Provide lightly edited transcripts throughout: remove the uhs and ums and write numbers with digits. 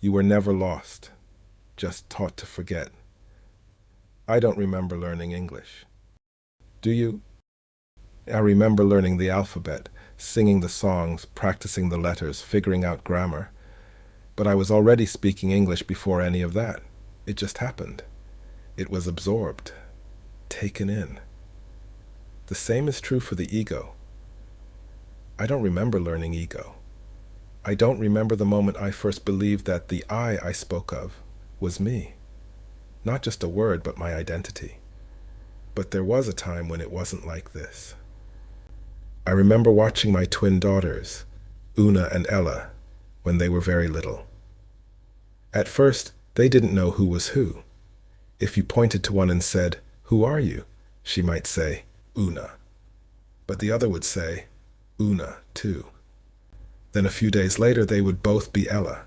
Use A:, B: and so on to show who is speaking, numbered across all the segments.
A: You were never lost, just taught to forget. I don't remember learning English. Do you? I remember learning the alphabet, singing the songs, practicing the letters, figuring out grammar. But I was already speaking English before any of that. It just happened. It was absorbed, taken in. The same is true for the ego. I don't remember learning ego. I don't remember the moment I first believed that the I spoke of was me. Not just a word, but my identity. But there was a time when it wasn't like this. I remember watching my twin daughters, Una and Ella, when they were very little. At first, they didn't know who was who. If you pointed to one and said, "Who are you?" she might say, "Una." But the other would say, "Una, too." Then a few days later, they would both be Ella.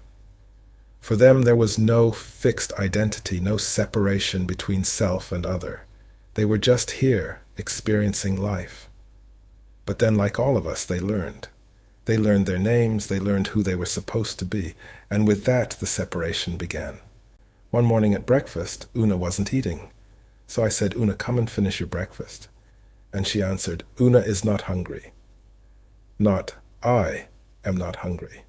A: For them, there was no fixed identity, no separation between self and other. They were just here, experiencing life. But then, like all of us, they learned. They learned their names, they learned who they were supposed to be, and with that, the separation began. One morning at breakfast, Una wasn't eating. So I said, "Una, come and finish your breakfast." And she answered, "Una is not hungry." Not, "I am not hungry."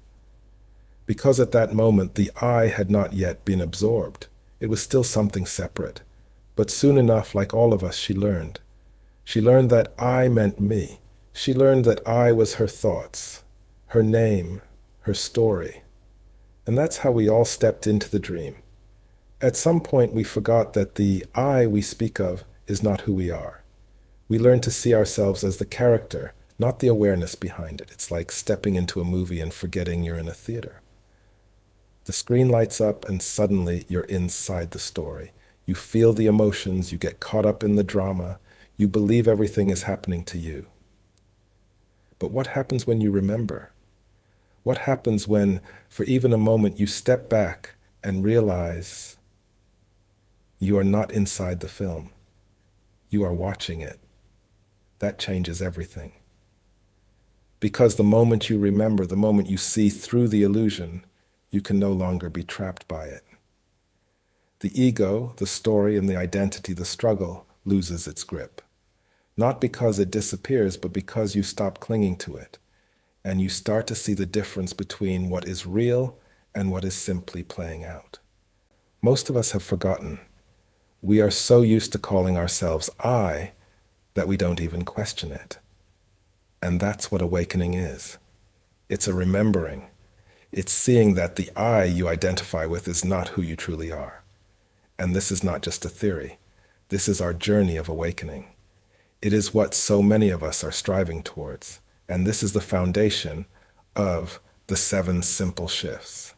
A: Because at that moment, the I had not yet been absorbed. It was still something separate. But soon enough, like all of us, she learned. She learned that I meant me. She learned that I was her thoughts, her name, her story. And that's how we all stepped into the dream. At some point, we forgot that the I we speak of is not who we are. We learned to see ourselves as the character, not the awareness behind it. It's like stepping into a movie and forgetting you're in a theater. The screen lights up and suddenly you're inside the story. You feel the emotions, you get caught up in the drama, you believe everything is happening to you. But what happens when you remember? What happens when, for even a moment, you step back and realize you are not inside the film? You are watching it. That changes everything. Because the moment you remember, the moment you see through the illusion, you can no longer be trapped by it. The ego, the story, and the identity, the struggle, loses its grip. Not because it disappears, but because you stop clinging to it, and you start to see the difference between what is real and what is simply playing out. Most of us have forgotten. We are so used to calling ourselves I that we don't even question it. And that's what awakening is. It's a remembering. It's seeing that the I you identify with is not who you truly are. And this is not just a theory. This is our journey of awakening. It is what so many of us are striving towards. And this is the foundation of the 7 simple shifts.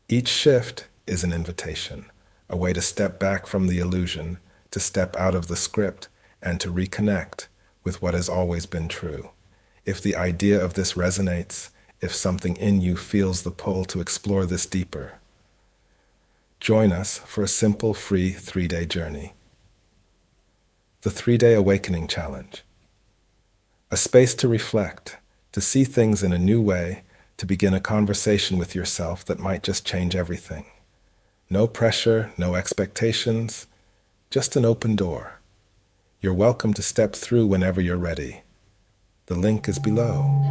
A: Each shift is an invitation, a way to step back from the illusion, to step out of the script, and to reconnect with what has always been true. If the idea of this resonates, if something in you feels the pull to explore this deeper, join us for a simple, free 3-day journey. The 3-day Awakening Challenge. A space to reflect, to see things in a new way, to begin a conversation with yourself that might just change everything. No pressure, no expectations, just an open door. You're welcome to step through whenever you're ready. The link is below.